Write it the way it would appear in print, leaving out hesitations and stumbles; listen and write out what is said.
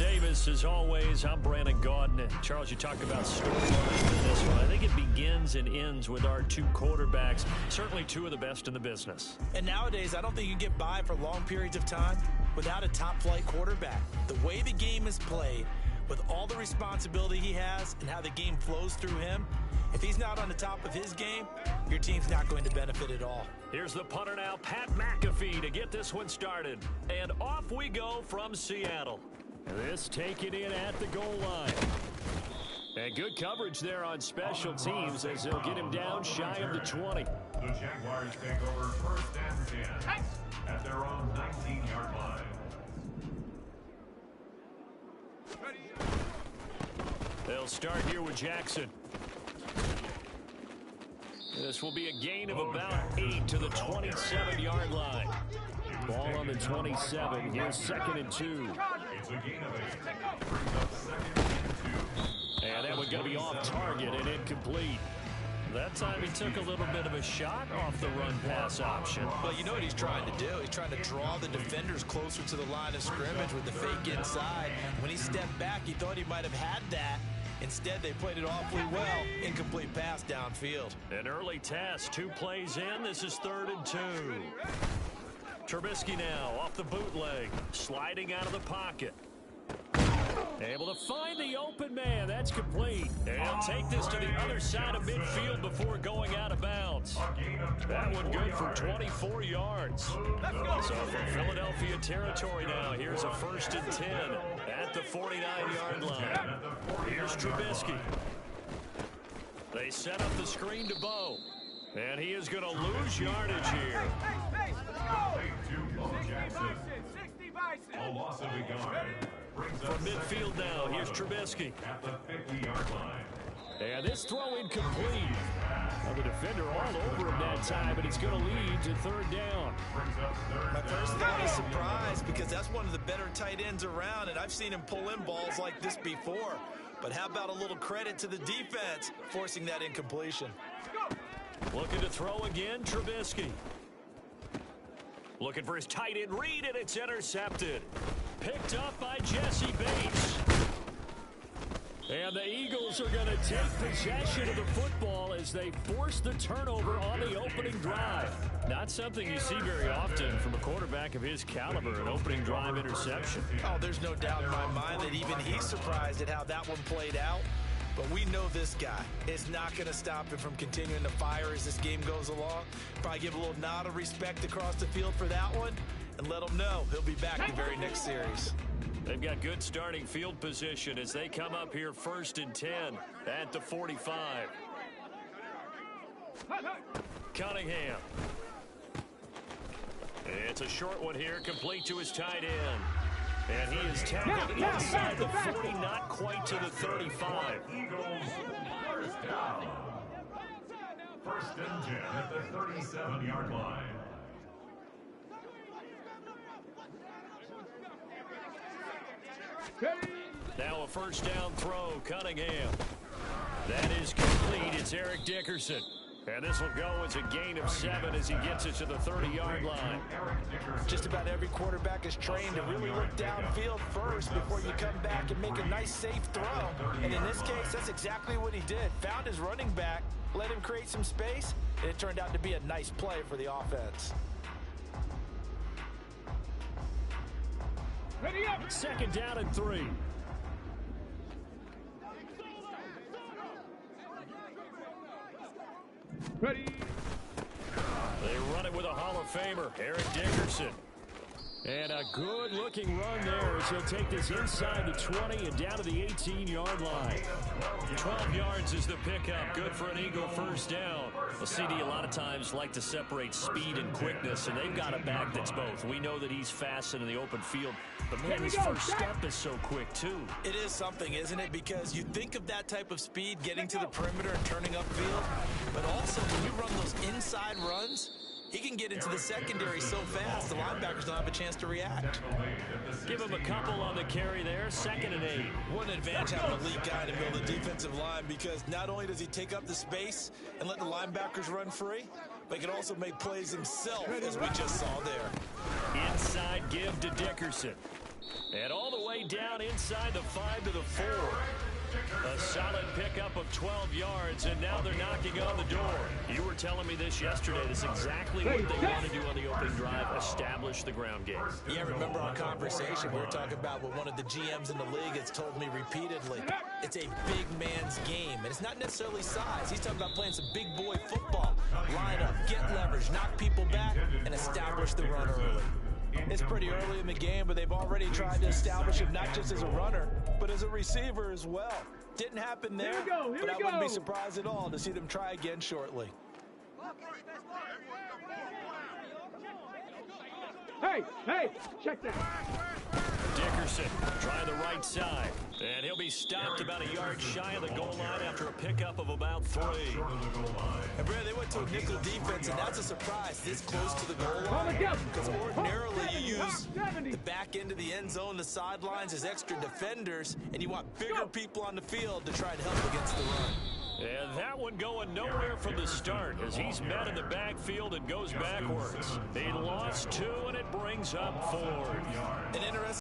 Davis, as always, I'm Brandon Gaudin. Charles, you talk about storylines in this one. I think it begins and ends with our two quarterbacks, certainly two of the best in the business. And nowadays, I don't think you can get by for long periods of time without a top-flight quarterback. The way the game is played, with all the responsibility he has and how the game flows through him, if he's not on the top of his game, your team's not going to benefit at all. Here's the punter now, Pat McAfee, to get this one started. And off we go from Seattle. This taken in at the goal line. And good coverage there on special teams as they'll get him down shy of the 20. The Jaguars take over first and 10 at their own 19-yard line. They'll start here with Jackson. This will be a gain of about 8 to the 27-yard line. Ball on the 27. Here's 2nd and 2. It's a gain of 8. Brings up 2nd and 2. And that one's going to be off target and incomplete. That time he took a little bit of a shot off the run-pass option. Well, you know what he's trying to do? He's trying to draw the defenders closer to the line of scrimmage with the fake inside. When he stepped back, he thought he might have had that. Instead, they played it awfully well. Incomplete pass downfield. An early test. 2 plays in. This is 3rd and 2. Trubisky now off the bootleg. Sliding out of the pocket. Able to find the open man. That's complete. And he'll take this to the other side of midfield before going out of bounds. That one good for 24 yards. So from Philadelphia territory now, here's a 1st and 10 at the 49-yard line. Here's Trubisky. They set up the screen to Bo. And he is going to lose yardage here. A loss of a yard. From midfield now, here's Trubisky. At the 50-yard line. And this throw incomplete. Now the defender all over him that time, but it's going to lead to 3rd down. My first thought is surprise because that's one of the better tight ends around, and I've seen him pull in balls like this before. But how about a little credit to the defense forcing that incompletion? Looking to throw again, Trubisky. Looking for his tight end read, and it's intercepted. Picked up by Jesse Bates. And the Eagles are going to take possession of the football as they force the turnover on the opening drive. Not something you see very often from a quarterback of his caliber, an opening drive interception. Oh, there's no doubt in my mind that even he's surprised at how that one played out. But we know this guy is not going to stop him from continuing to fire as this game goes along. Probably give a little nod of respect across the field for that one and let him know he'll be back the very next series. They've got good starting field position as they come up here 1st and 10 at the 45. Cunningham. It's a short one here, complete to his tight end. And he is tackled inside the 40, not quite to the 35. Eagles, first down. 1st and 10 at the 37-yard line. Now a 1st down throw, Cunningham. That is complete. It's Eric Dickerson. And this will go as a gain of 7 as he gets it to the 30-yard line. Just about every quarterback is trained to really look downfield first before you come back and make a nice, safe throw. And in this case, that's exactly what he did. Found his running back, let him create some space, and it turned out to be a nice play for the offense. Ready up. 2nd down and 3. Ready. They run it with a Hall of Famer, Eric Dickerson. And a good-looking run there as he'll take this inside the 20 and down to the 18-yard line. 12 yards is the pickup. Good for an Eagle 1st down. Well, CD a lot of times like to separate speed and quickness, and they've got a back that's both. We know that he's fast in the open field, but man, his first step is so quick, too. It is something, isn't it? Because you think of that type of speed getting to the perimeter and turning upfield, but also when you run those inside runs, he can get into the secondary so fast, the linebackers don't have a chance to react. Give him a couple on the carry there, 2nd and 8. What an advantage having an elite guy to build the defensive line, because not only does he take up the space and let the linebackers run free, but he can also make plays himself, as we just saw there. Inside give to Dickerson. And all the way down inside the 5 to the 4. A solid pickup of 12 yards, and now they're knocking on the door. You were telling me this yesterday. That's exactly what they want to do on the opening drive, establish the ground game. Yeah, remember our conversation? We were talking about what one of the GMs in the league has told me repeatedly. It's a big man's game, and it's not necessarily size. He's talking about playing some big boy football. Line up, get leverage, knock people back, and establish the run early. It's pretty early in the game, but they've already tried to establish him not just as a runner, but as a receiver as well. Didn't happen there, but I wouldn't be surprised at all to see them try again shortly. Hey, check that. Dickerson trying the right side, and he'll be stopped about a yard shy of the goal line after a pickup of about 3. And Brad, they went to a nickel defense, and that's a surprise this close to the goal line. Because ordinarily you use the back end of the end zone, the sidelines as extra defenders, and you want bigger people on the field to try to help against the run. And that one going nowhere from the start as he's met in the backfield and goes backwards. He lost 2, and it brings up 4. An interesting